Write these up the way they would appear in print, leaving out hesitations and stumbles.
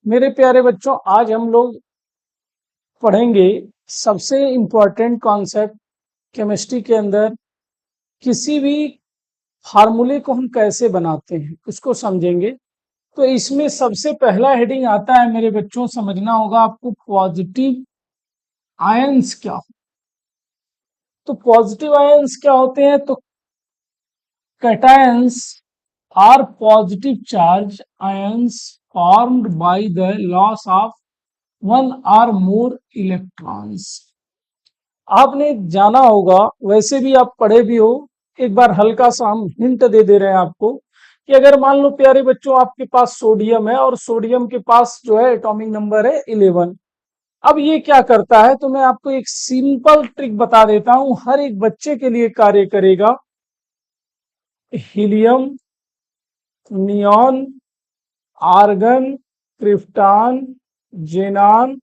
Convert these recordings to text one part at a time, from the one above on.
मेरे प्यारे बच्चों, आज हम लोग पढ़ेंगे सबसे इम्पोर्टेंट कॉन्सेप्ट केमिस्ट्री के अंदर। किसी भी फार्मूले को हम कैसे बनाते हैं उसको समझेंगे। तो इसमें सबसे पहला हेडिंग आता है मेरे बच्चों, समझना होगा आपको पॉजिटिव आयंस क्या हो। तो पॉजिटिव आयंस क्या होते हैं? तो cations are positive charge ions formed by the loss of one or more electrons. आपने जाना होगा, वैसे भी आप पढ़े भी हो, एक बार हल्का सा हम हिंट दे रहे हैं आपको कि अगर मान लो प्यारे बच्चों आपके पास सोडियम है और सोडियम के पास जो है एटॉमिक नंबर है 11। अब ये क्या करता है, तो मैं आपको एक सिंपल ट्रिक बता देता हूं, हर एक बच्चे के लिए कार्य करेगा। Helium, neon, argon, krypton, जेनान,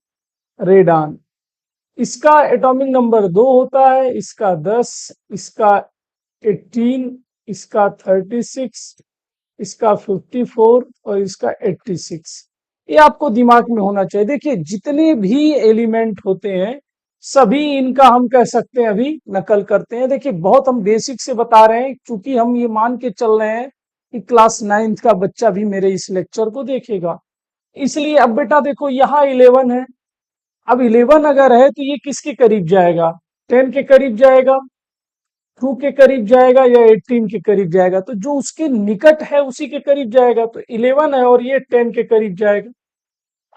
radon, इसका एटॉमिक नंबर 2 होता है, इसका 10, इसका 18, इसका 36, इसका 54 और इसका 86। ये आपको दिमाग में होना चाहिए। देखिए जितने भी एलिमेंट होते हैं सभी इनका हम कह सकते हैं अभी नकल करते हैं। देखिए बहुत हम बेसिक से बता रहे हैं क्योंकि हम ये मान के चल रहे हैं कि क्लास 9th का बच्चा भी मेरे इस लेक्चर को देखेगा, इसलिए अब बेटा देखो यहाँ 11 है। अब 11 अगर है तो ये किसके करीब जाएगा? 10 के करीब जाएगा, 2 के करीब जाएगा या 18 के करीब जाएगा? तो जो उसके निकट है उसी के करीब जाएगा। तो 11 है और ये 10 के करीब जाएगा।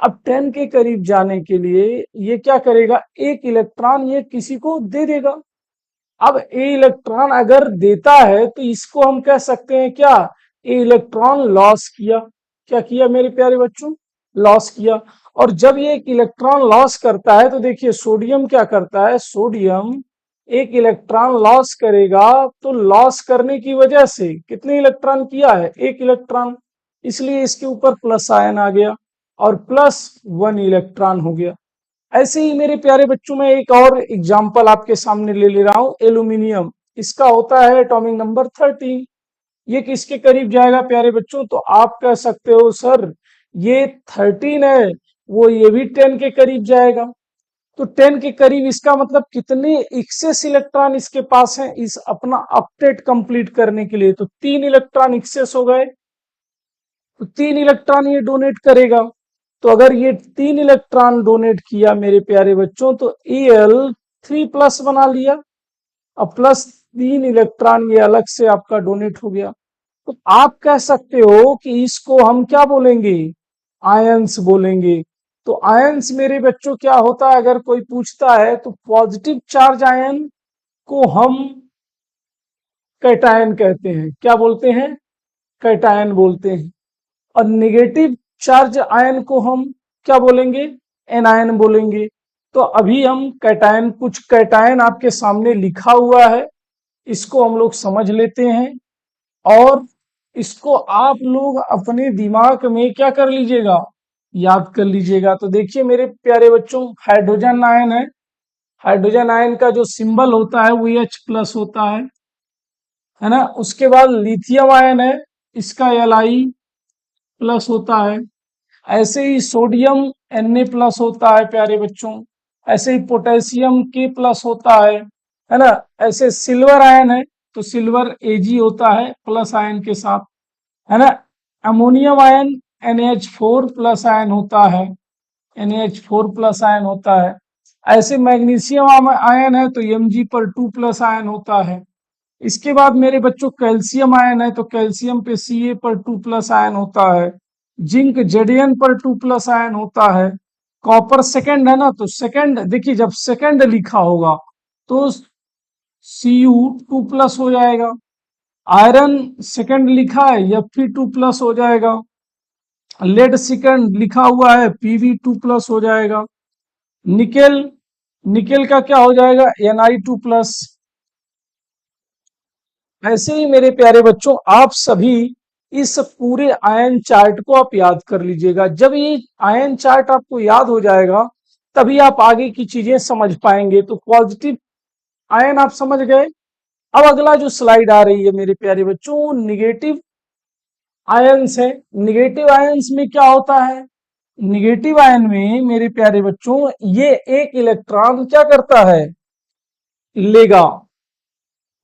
अब 10 के करीब जाने के लिए ये क्या करेगा, एक इलेक्ट्रॉन ये किसी को दे देगा। अब ए इलेक्ट्रॉन अगर देता है तो इसको हम कह सकते हैं क्या, ए इलेक्ट्रॉन लॉस किया। क्या किया मेरे प्यारे बच्चों? लॉस किया। और जब ये एक इलेक्ट्रॉन लॉस करता है तो देखिए सोडियम क्या करता है, सोडियम एक इलेक्ट्रॉन लॉस करेगा तो लॉस करने की वजह से कितने इलेक्ट्रॉन किया है, एक इलेक्ट्रॉन, इसलिए इसके ऊपर प्लस आयन आ गया और +1 इलेक्ट्रॉन हो गया। ऐसे ही मेरे प्यारे बच्चों में एक और एग्जाम्पल आपके सामने ले रहा हूं, एल्यूमिनियम, इसका होता है एटॉमिक नंबर 13। ये किसके करीब जाएगा प्यारे बच्चों? तो आप कह सकते हो सर ये 13 है, वो ये भी 10 के करीब जाएगा। तो 10 के करीब इसका मतलब कितने एक्सेस इलेक्ट्रॉन इसके पास है इस अपना ऑक्टेट कंप्लीट करने के लिए? तो 3 इलेक्ट्रॉन एक्सेस हो गए, तो 3 इलेक्ट्रॉन ये डोनेट करेगा। तो अगर ये 3 इलेक्ट्रॉन डोनेट किया मेरे प्यारे बच्चों तो Al3+ बना लिया। अब +3 इलेक्ट्रॉन ये अलग से आपका डोनेट हो गया। तो आप कह सकते हो कि इसको हम क्या बोलेंगे, आयंस बोलेंगे। तो आयंस मेरे बच्चों क्या होता है, अगर कोई पूछता है तो पॉजिटिव चार्ज आयन को हम कैटायन कहते हैं। क्या बोलते हैं? कैटायन बोलते हैं। और नेगेटिव चार्ज आयन को हम क्या बोलेंगे, एनायन बोलेंगे। तो अभी हम कैटायन, कुछ कैटायन आपके सामने लिखा हुआ है, इसको हम लोग समझ लेते हैं और इसको आप लोग अपने दिमाग में क्या कर लीजिएगा, याद कर लीजिएगा। तो देखिए मेरे प्यारे बच्चों, हाइड्रोजन आयन है, हाइड्रोजन आयन का जो सिंबल होता है वो H+ होता है ना। उसके बाद लिथियम आयन है, इसका Li+ होता है। ऐसे ही सोडियम Na+ होता है प्यारे बच्चों। ऐसे ही पोटेशियम K+ होता है ना। ऐसे सिल्वर आयन है तो सिल्वर Ag होता है प्लस आयन के साथ, है ना। अमोनियम आयन NH4+ आयन होता है, NH4+ आयन होता है। ऐसे मैग्नीशियम आयन है तो Mg पर 2+ आयन होता है। इसके बाद मेरे बच्चों कैल्शियम आयन है तो कैल्शियम पे Ca पर 2+ आयन होता है। जिंक Zn पर 2+ आयन होता है। कॉपर सेकंड है ना, तो सेकंड देखिए जब सेकंड लिखा होगा तो Cu 2+ हो जाएगा। आयरन सेकंड लिखा है Fe2+ हो जाएगा। लेड सेकंड लिखा हुआ है Pb2+ हो जाएगा। निकेल, निकेल का क्या हो जाएगा, Ni2+। ऐसे ही मेरे प्यारे बच्चों आप सभी इस पूरे आयन चार्ट को आप याद कर लीजिएगा। जब ये आयन चार्ट आपको याद हो जाएगा तभी आप आगे की चीजें समझ पाएंगे। तो पॉजिटिव आयन आप समझ गए। अब अगला जो स्लाइड आ रही है मेरे प्यारे बच्चों, निगेटिव आयंस है। निगेटिव आयंस में क्या होता है, निगेटिव आयन में मेरे प्यारे बच्चों ये एक इलेक्ट्रॉन क्या करता है, लेगा।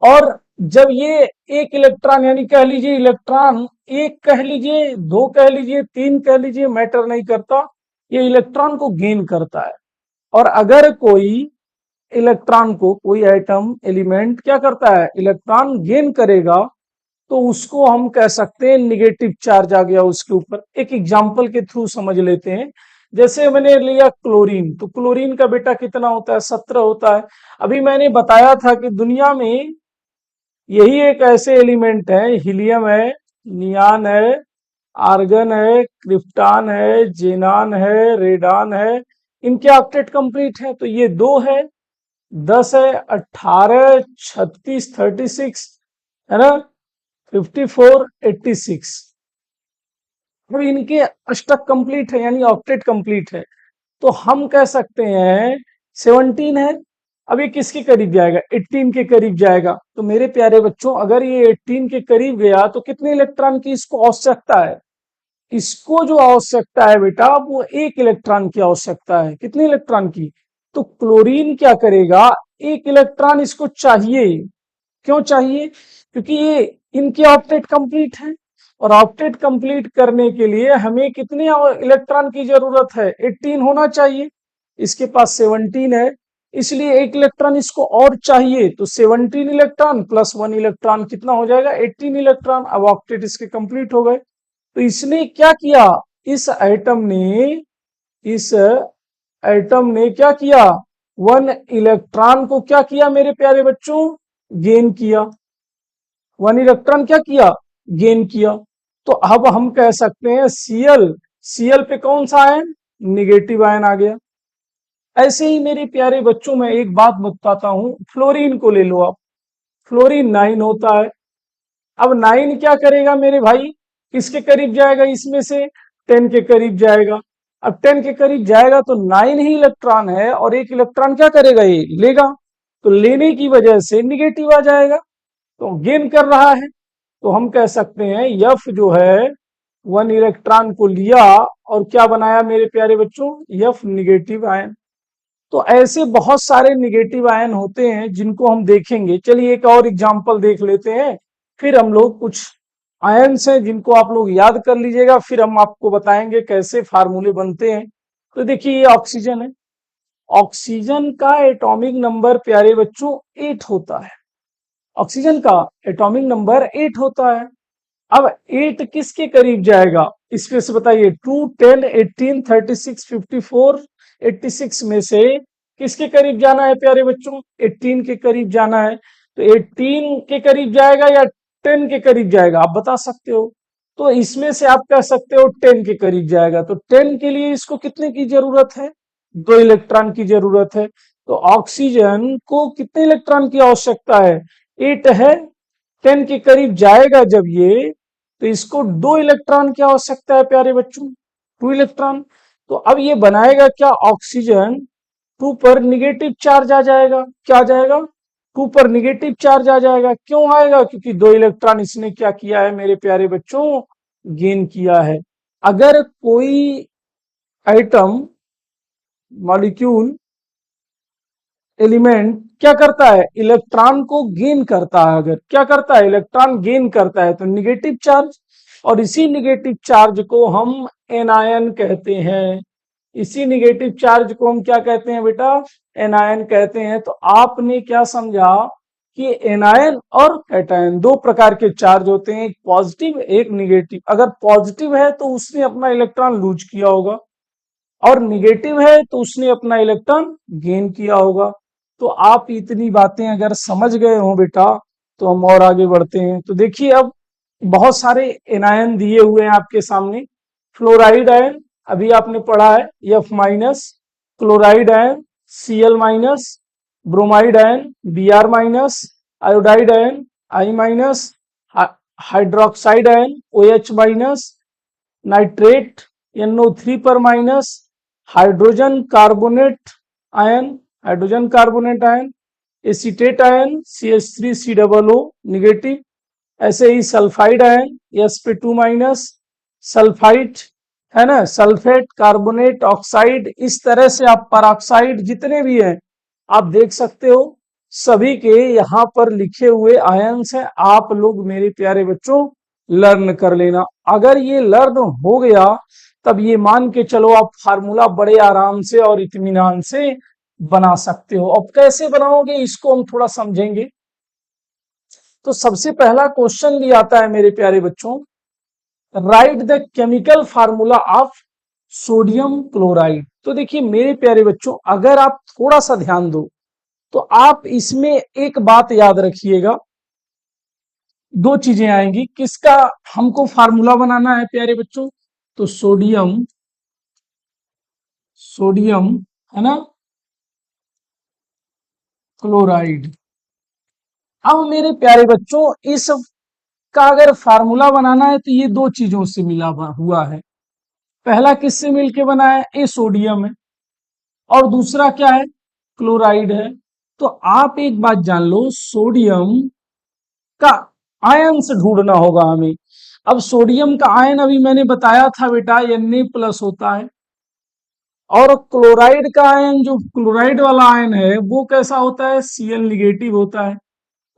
और जब ये एक इलेक्ट्रॉन यानी कह लीजिए इलेक्ट्रॉन एक कह लीजिए, दो कह लीजिए, तीन कह लीजिए, मैटर नहीं करता, ये इलेक्ट्रॉन को गेन करता है। और अगर कोई इलेक्ट्रॉन को कोई एटम एलिमेंट क्या करता है, इलेक्ट्रॉन गेन करेगा, तो उसको हम कह सकते हैं निगेटिव चार्ज आ गया उसके ऊपर। एक एग्जांपल के थ्रू समझ लेते हैं। जैसे मैंने लिया क्लोरीन, तो क्लोरीन का बेटा कितना होता है, 17 होता है। अभी मैंने बताया था कि दुनिया में यही एक ऐसे एलिमेंट है, हीलियम है, नियान है, आर्गन है, क्रिप्टान है, जेनान है, रेडान है, इनके ऑक्टेट कंप्लीट है। तो ये दो है, 10 है, 18, 36, 36 है ना, 54, 86। अब इनके अष्टक कंप्लीट है यानी ऑक्टेट कंप्लीट है। तो हम कह सकते हैं 17 है। अब ये किसके करीब जाएगा, 18 के करीब जाएगा। तो मेरे प्यारे बच्चों अगर ये 18 के करीब गया तो कितने इलेक्ट्रॉन की इसको आवश्यकता है, इसको जो आवश्यकता है बेटा वो एक इलेक्ट्रॉन की आवश्यकता है। कितने इलेक्ट्रॉन की, तो क्लोरीन क्या करेगा, एक इलेक्ट्रॉन इसको चाहिए। क्यों चाहिए, क्योंकि ये इनके ऑक्टेट कंप्लीट है, और ऑक्टेट कंप्लीट करने के लिए हमें कितने इलेक्ट्रॉन की जरूरत है, 18 होना चाहिए। इसके पास 17 है, इसलिए एक इलेक्ट्रॉन इसको और चाहिए। तो 17 इलेक्ट्रॉन प्लस 1 इलेक्ट्रॉन कितना हो जाएगा, 18 इलेक्ट्रॉन। अब ऑक्टेट इसके कंप्लीट हो गए। तो इसने क्या किया, इस एटम ने इस एटम ने क्या किया, 1 इलेक्ट्रॉन को क्या किया मेरे प्यारे बच्चों, गेन किया। 1 इलेक्ट्रॉन क्या किया, गेन किया। तो अब हम कह सकते हैं Cl, Cl पे कौन सा आयन, निगेटिव आयन आ गया। ऐसे ही मेरे प्यारे बच्चों में एक बात बताता हूं, फ्लोरीन को ले लो आप। फ्लोरीन 9 होता है। अब 9 क्या करेगा मेरे भाई, किसके करीब जाएगा, इसमें से 10 के करीब जाएगा। अब 10 के करीब जाएगा तो 9 ही इलेक्ट्रॉन है, और एक इलेक्ट्रॉन क्या करेगा, ये लेगा। तो लेने की वजह से निगेटिव आ जाएगा, तो गेन कर रहा है। तो हम कह सकते हैं यफ जो है 1 इलेक्ट्रॉन को लिया और क्या बनाया मेरे प्यारे बच्चों, यफ निगेटिव आयन। तो ऐसे बहुत सारे निगेटिव आयन होते हैं जिनको हम देखेंगे। चलिए एक और एग्जांपल देख लेते हैं, फिर हम लोग कुछ आयन्स हैं जिनको आप लोग याद कर लीजिएगा, फिर हम आपको बताएंगे कैसे फार्मूले बनते हैं। तो देखिए ये ऑक्सीजन है। ऑक्सीजन का एटॉमिक नंबर प्यारे बच्चों 8 होता है। ऑक्सीजन का एटॉमिक नंबर 8 होता है। अब 8 किसके करीब जाएगा, इसमें से बताइए, 2, 10, 18, 36, 54, 86 में से किसके करीब जाना है प्यारे बच्चों, 18 के करीब जाना है। तो 18 के करीब जाएगा या 10 के करीब जाएगा, आप बता सकते हो। तो इसमें से आप कह सकते हो 10 के करीब जाएगा। तो 10 के लिए इसको कितने की जरूरत है, 2 इलेक्ट्रॉन की जरूरत है। तो ऑक्सीजन को कितने इलेक्ट्रॉन की आवश्यकता है, 8 है। 10 के करीब जाएगा जब ये, तो इसको 2 इलेक्ट्रॉन की आवश्यकता है प्यारे बच्चों, 2 इलेक्ट्रॉन। तो अब ये बनाएगा क्या, ऑक्सीजन 2 पर निगेटिव चार्ज आ जाएगा। क्या आ जाएगा, 2 पर निगेटिव चार्ज आ जाएगा। क्यों आएगा, क्योंकि 2 इलेक्ट्रॉन इसने क्या किया है मेरे प्यारे बच्चों, गेन किया है। अगर कोई आइटम, मॉलिक्यूल, एलिमेंट क्या करता है, इलेक्ट्रॉन को गेन करता है, अगर क्या करता है, इलेक्ट्रॉन गेन करता है, तो निगेटिव चार्ज। और इसी निगेटिव चार्ज को हम एनायन कहते हैं। इसी निगेटिव चार्ज को हम क्या कहते हैं बेटा, एनायन कहते हैं। तो आपने क्या समझा कि एनायन और कैटायन दो प्रकार के चार्ज होते हैं, एक पॉजिटिव एक निगेटिव। अगर पॉजिटिव है तो उसने अपना इलेक्ट्रॉन लूज किया होगा, और निगेटिव है तो उसने अपना इलेक्ट्रॉन गेन किया होगा। तो आप इतनी बातें अगर समझ गए हो बेटा, तो हम और आगे बढ़ते हैं। तो देखिए अब बहुत सारे एनायन दिए हुए हैं आपके सामने। फ्लोराइड आयन अभी आपने पढ़ा है, F minus, chloride ion Cl minus, bromide ion Br minus, iodide ion I minus, hydroxide ion OH minus, nitrate NO3 पर minus, hydrogen carbonate ion, hydrogen carbonate ion, acetate ion CH3COO negative. ऐसे ही sulphide ion S पे 2 minus, sulphite है ना, sulphate, carbonate, oxide, इस तरह से आप peroxide जितने भी हैं आप देख सकते हो, सभी के यहाँ पर लिखे हुए आयंस हैं। आप लोग मेरे प्यारे बच्चों लर्न कर लेना। अगर ये लर्न हो गया तब ये मान के चलो आप फार्मूला बड़े आराम से और इत्मीनान से बना सकते हो। अब कैसे बनाओगे इसको हम थोड़ा समझेंगे। तो सबसे पहला क्वेश्चन भी आता है मेरे प्यारे बच्चों, right the chemical formula of sodium chloride. तो देखिए मेरे प्यारे बच्चों, अगर आप थोड़ा सा ध्यान दो तो आप इसमें एक बात याद रखिएगा, दो चीजें आएंगी। किसका हमको फार्मूला बनाना है प्यारे बच्चों? तो सोडियम, सोडियम है ना, क्लोराइड। अब मेरे प्यारे बच्चों इस का अगर फार्मूला बनाना है तो ये दो चीजों से मिला हुआ है। पहला किससे मिलके बना है? ए सोडियम है, और दूसरा क्या है? क्लोराइड है। तो आप एक बात जान लो, सोडियम का आयंस ढूंढना होगा हमें। अब सोडियम का आयन अभी मैंने बताया था बेटा Na प्लस होता है, और क्लोराइड का आयन, जो क्लोराइड वाला आयन है वो कैसा होता है? Cl निगेटिव होता है।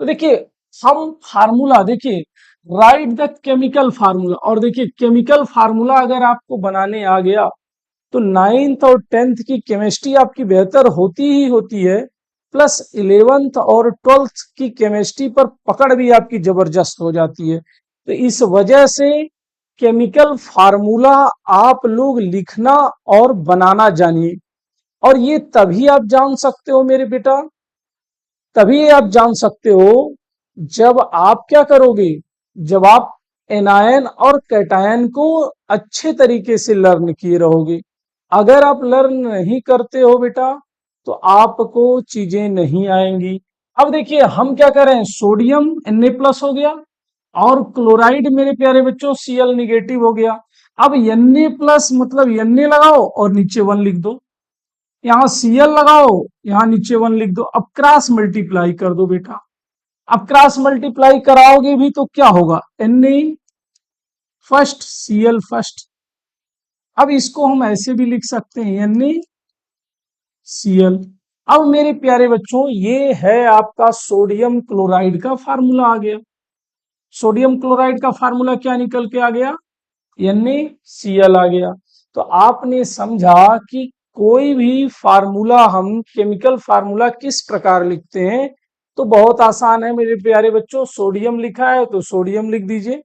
तो देखिए हम फार्मूला देखिए, राइट द केमिकल फार्मूला, और देखिए केमिकल फार्मूला अगर आपको बनाने आ गया तो नाइन्थ और टेंथ की केमिस्ट्री आपकी बेहतर होती ही होती है, प्लस इलेवेंथ और ट्वेल्थ की केमिस्ट्री पर पकड़ भी आपकी जबरदस्त हो जाती है। तो इस वजह से केमिकल फार्मूला आप लोग लिखना और बनाना जानिए। और ये तभी आप जान सकते हो मेरे बेटा, तभी आप जान सकते हो जब आप क्या करोगे, जब आप एनायन और कैटायन को अच्छे तरीके से लर्न किए रहोगे। अगर आप लर्न नहीं करते हो बेटा तो आपको चीजें नहीं आएंगी। अब देखिए हम क्या करें, सोडियम Na प्लस हो गया और क्लोराइड मेरे प्यारे बच्चों Cl निगेटिव हो गया। अब Na प्लस मतलब Na लगाओ और नीचे 1 लिख दो, यहाँ Cl लगाओ, यहाँ नीचे 1 लिख दो। अब क्रॉस मल्टीप्लाई कर दो बेटा। अब क्रॉस मल्टीप्लाई कराओगे भी तो क्या होगा? Na first, Cl first. अब इसको हम ऐसे भी लिख सकते हैं NaCl। अब मेरे प्यारे बच्चों ये है आपका सोडियम क्लोराइड का फार्मूला आ गया। सोडियम क्लोराइड का फार्मूला क्या निकल के आ गया? NaCl आ गया। तो आपने समझा कि कोई भी फार्मूला हम केमिकल फार्मूला किस प्रकार लिखते हैं। तो बहुत आसान है मेरे प्यारे बच्चों, सोडियम लिखा है तो सोडियम लिख दीजिए,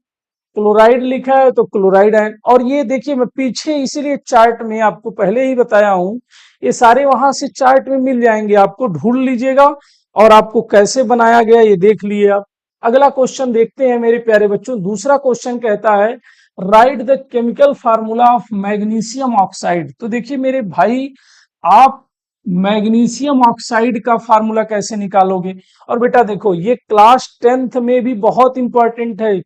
क्लोराइड लिखा है तो क्लोराइड आयन। और ये देखिए मैं पीछे इसीलिए चार्ट में आपको पहले ही बताया हूं, ये सारे वहां से चार्ट में मिल जाएंगे, आपको ढूंढ लीजिएगा और आपको कैसे बनाया गया ये देख लिए आप। अगला क्वेश्चन देखते हैं मेरे प्यारे बच्चों। दूसरा क्वेश्चन कहता है right the chemical formula of magnesium oxide. तो देखिए मेरे भाई, आप मैग्नीशियम ऑक्साइड का फार्मूला कैसे निकालोगे? और बेटा देखो ये क्लास 10th में भी बहुत इंपॉर्टेंट है,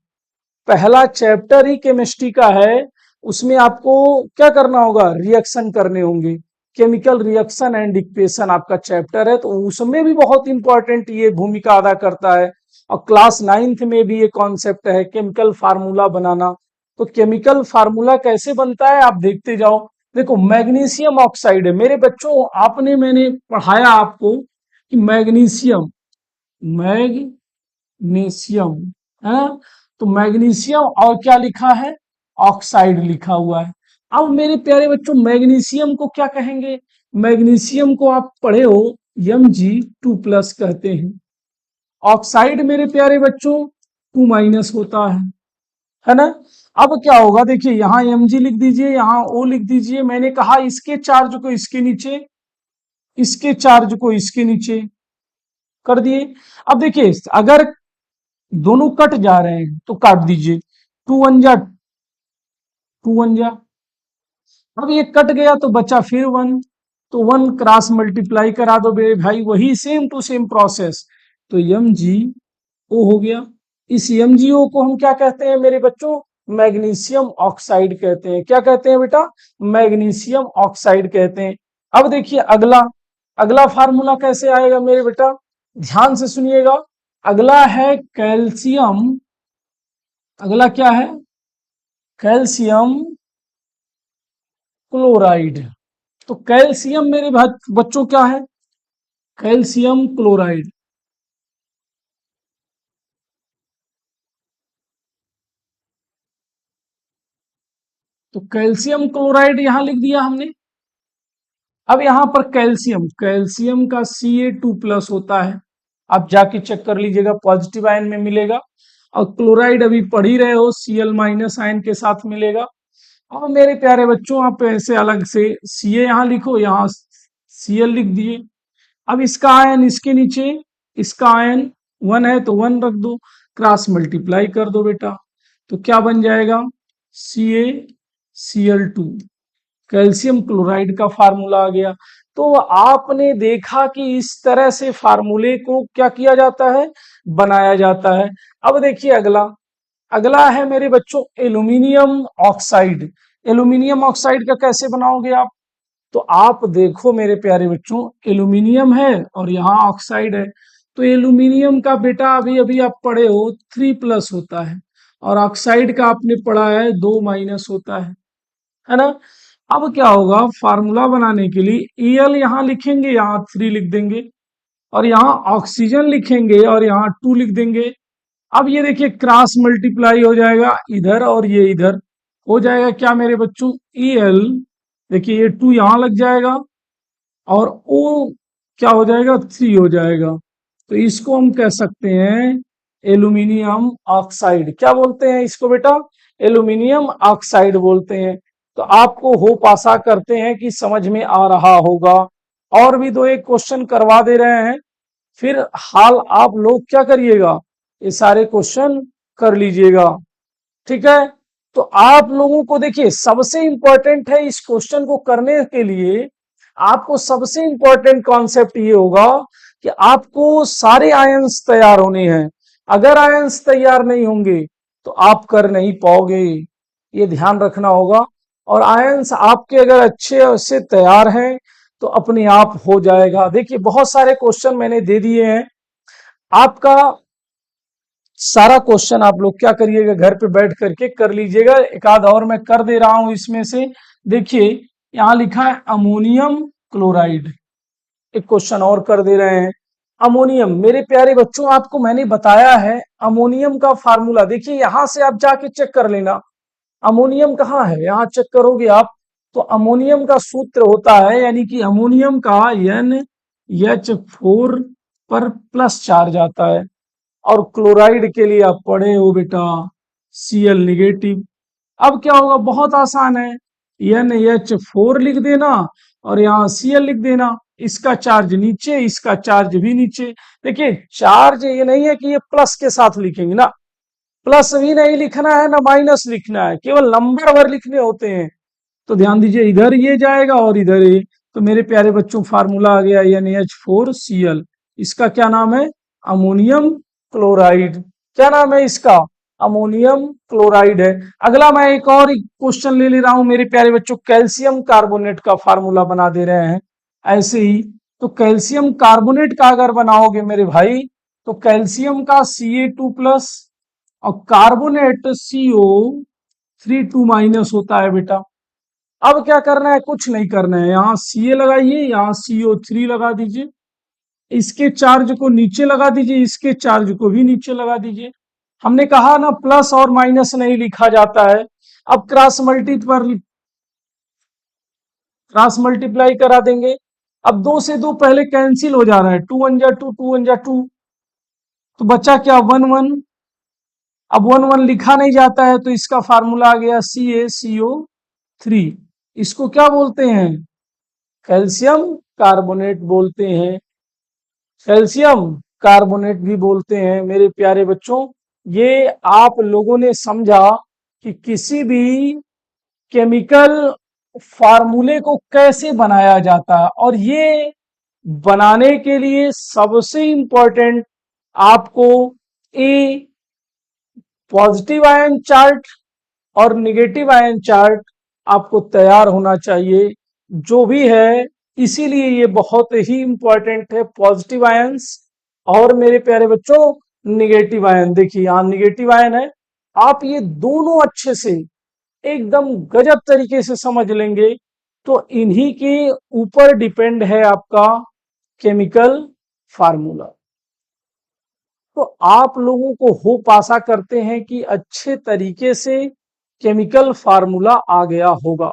पहला चैप्टर ही केमिस्ट्री का है, उसमें आपको क्या करना होगा? रिएक्शन करने होंगे। केमिकल रिएक्शन एंड इक्वेशन आपका चैप्टर है, तो उसमें भी बहुत इंपॉर्टेंट ये भूमिका अदा करता है। और क्लास 9th में भी ये कॉन्सेप्ट है केमिकल फार्मूला बनाना। तो केमिकल फार्मूला कैसे बनता है आप देखते जाओ। देखो मैग्नीशियम ऑक्साइड है मेरे बच्चों, आपने मैंने पढ़ाया आपको कि मैग्नीशियम, मैग्नीशियम है, तो मैग्नीशियम और क्या लिखा है? ऑक्साइड लिखा हुआ है। अब मेरे प्यारे बच्चों मैग्नीशियम को क्या कहेंगे? मैग्नीशियम को आप पढ़े हो Mg2+ कहते हैं। ऑक्साइड मेरे प्यारे बच्चों 2- होता है ना। अब क्या होगा देखिए, यहाँ Mg लिख दीजिए, यहाँ O लिख दीजिए। मैंने कहा इसके चार्ज को इसके नीचे, इसके चार्ज को इसके नीचे कर दिए। अब देखिए अगर दोनों कट जा रहे हैं तो काट दीजिए, 2 1 जा 2 1 जा। अब ये कट गया तो बचा फिर 1, तो 1 क्रॉस मल्टीप्लाई करा दो मेरे भाई, वही सेम टू सेम प्रोसेस। तो MgO हो गया। इस MgO को हम क्या कहते हैं मेरे बच्चों? मैग्नीशियम ऑक्साइड कहते हैं। क्या कहते हैं बेटा? मैग्नीशियम ऑक्साइड कहते हैं। अब देखिए अगला, अगला फार्मूला कैसे आएगा मेरे बेटा? ध्यान से सुनिएगा। अगला है कैल्शियम, अगला क्या है? Calcium chloride. तो कैल्शियम मेरे बच्चों क्या है? Calcium chloride. तो कैल्शियम क्लोराइड यहां लिख दिया हमने। अब यहां पर कैल्शियम, कैल्शियम का Ca2+ होता है, आप जाके चेक कर लीजिएगा, पॉजिटिव आयन में मिलेगा। और क्लोराइड अभी पढ़ ही रहे हो, Cl- आयन के साथ मिलेगा। अब मेरे प्यारे बच्चों, आप ऐसे अलग से Ca यहाँ लिखो, यहाँ Cl लिख दिए। अब इसका आयन इसके नीचे, इसका आयन 1 है तो 1 रख दो, क्रॉस मल्टीप्लाई कर दो बेटा, तो क्या बन जाएगा? CaCl2, कैल्शियम क्लोराइड का फार्मूला आ गया। तो आपने देखा कि इस तरह से फार्मूले को क्या किया जाता है, बनाया जाता है। अब देखिए अगला, अगला है मेरे बच्चों एल्यूमिनियम ऑक्साइड। एल्यूमिनियम ऑक्साइड का कैसे बनाओगे आप? तो आप देखो मेरे प्यारे बच्चों, एल्यूमिनियम है और यहाँ ऑक्साइड है। तो एल्यूमिनियम का बेटा अभी अभी आप पढ़े हो 3+ होता है, और ऑक्साइड का आपने पढ़ा है 2- होता है ना। अब क्या होगा, फार्मूला बनाने के लिए Al यहाँ लिखेंगे, यहाँ 3 लिख देंगे, और यहाँ ऑक्सीजन लिखेंगे और यहाँ 2 लिख देंगे। अब ये देखिए क्रॉस मल्टीप्लाई हो जाएगा इधर और ये इधर, हो जाएगा क्या मेरे बच्चों? Al, देखिए ये 2 यहाँ लग जाएगा और O क्या हो जाएगा? 3 हो जाएगा। तो इसको हम कह सकते हैं एल्यूमिनियम ऑक्साइड। क्या बोलते हैं इसको बेटा? एल्यूमिनियम ऑक्साइड बोलते हैं। तो आपको होप आशा करते हैं कि समझ में आ रहा होगा। और भी 2 एक क्वेश्चन करवा दे रहे हैं, फिर हाल आप लोग क्या करिएगा, ये सारे क्वेश्चन कर लीजिएगा, ठीक है। तो आप लोगों को देखिए सबसे इंपॉर्टेंट है इस क्वेश्चन को करने के लिए, आपको सबसे इंपॉर्टेंट कॉन्सेप्ट ये होगा कि आपको सारे आयंस तैयार होने हैं। अगर आयंस तैयार नहीं होंगे तो आप कर नहीं पाओगे, ये ध्यान रखना होगा। और आयंस आपके अगर अच्छे से तैयार हैं तो अपने आप हो जाएगा। देखिए बहुत सारे क्वेश्चन मैंने दे दिए हैं, आपका सारा क्वेश्चन आप लोग क्या करिएगा, घर पे बैठ करके कर लीजिएगा। एक आध और मैं कर दे रहा हूं इसमें से। देखिए यहां लिखा है अमोनियम क्लोराइड, एक क्वेश्चन और कर दे रहे हैं। अमोनियम मेरे प्यारे बच्चों, आपको मैंने बताया है अमोनियम का फार्मूला, देखिए यहां से आप जाके चेक कर लेना अमोनियम कहाँ है, यहां चेक करोगे आप तो अमोनियम का सूत्र होता है, यानी कि अमोनियम का NH4 पर प्लस चार्ज आता है। और क्लोराइड के लिए आप पढ़े हो बेटा Cl निगेटिव। अब क्या होगा, बहुत आसान है, NH4 लिख देना और यहाँ Cl लिख देना, इसका चार्ज नीचे, इसका चार्ज भी नीचे। देखिए चार्ज ये नहीं है कि ये प्लस के साथ लिखेंगे ना, प्लस भी नहीं लिखना है ना माइनस लिखना है, केवल नंबर भर लिखने होते हैं। तो ध्यान दीजिए इधर ये जाएगा और इधर ये, तो मेरे प्यारे बच्चों फार्मूला आ गया NH4Cl। इसका क्या नाम है? Ammonium chloride. क्या नाम है इसका? अमोनियम क्लोराइड है। अगला मैं एक और क्वेश्चन ले ले रहा हूं मेरे प्यारे बच्चों, कैल्शियम कार्बोनेट का फार्मूला बना दे रहे हैं ऐसे ही। तो कैल्शियम कार्बोनेट का अगर बनाओगे मेरे भाई, तो कैल्शियम का Ca2+ और कार्बोनेट CO3 2- होता है बेटा। अब क्या करना है, कुछ नहीं करना है, यहाँ Ca लगाइए, यहाँ CO3 लगा दीजिए, इसके चार्ज को नीचे लगा दीजिए, इसके चार्ज को भी नीचे लगा दीजिए। हमने कहा ना प्लस और माइनस नहीं लिखा जाता है। अब क्रॉस मल्टीप्लाई करा देंगे। अब 2 से 2 पहले कैंसिल हो जा रहा है, 2 1 जा 2, 2 1 जा 2, तो बचा क्या? 1 1। अब 1 1 लिखा नहीं जाता है तो इसका फार्मूला आ गया CaCO3। इसको क्या बोलते हैं? कैल्शियम कार्बोनेट बोलते हैं, कैल्शियम कार्बोनेट भी बोलते हैं मेरे प्यारे बच्चों। ये आप लोगों ने समझा कि किसी भी केमिकल फार्मूले को कैसे बनाया जाता है, और ये बनाने के लिए सबसे इंपॉर्टेंट आपको ए पॉजिटिव आयन चार्ट और निगेटिव आयन चार्ट आपको तैयार होना चाहिए, जो भी है। इसीलिए ये बहुत ही इंपॉर्टेंट है, पॉजिटिव आयंस और मेरे प्यारे बच्चों निगेटिव आयन। देखिए यहाँ निगेटिव आयन है, आप ये दोनों अच्छे से एकदम गजब तरीके से समझ लेंगे तो इन्हीं के ऊपर डिपेंड है आपका केमिकल फार्मूला। तो आप लोगों को होप आशा करते हैं कि अच्छे तरीके से केमिकल फार्मूला आ गया होगा।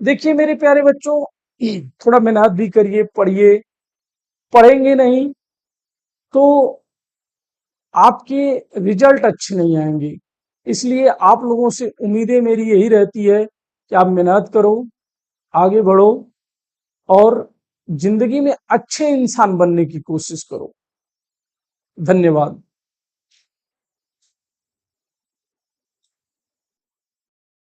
देखिए मेरे प्यारे बच्चों, थोड़ा मेहनत भी करिए, पढ़िए। पढ़ेंगे नहीं तो आपके रिजल्ट अच्छे नहीं आएंगे। इसलिए आप लोगों से उम्मीदें मेरी यही रहती है कि आप मेहनत करो, आगे बढ़ो और जिंदगी में अच्छे इंसान बनने की कोशिश करो। धन्यवाद।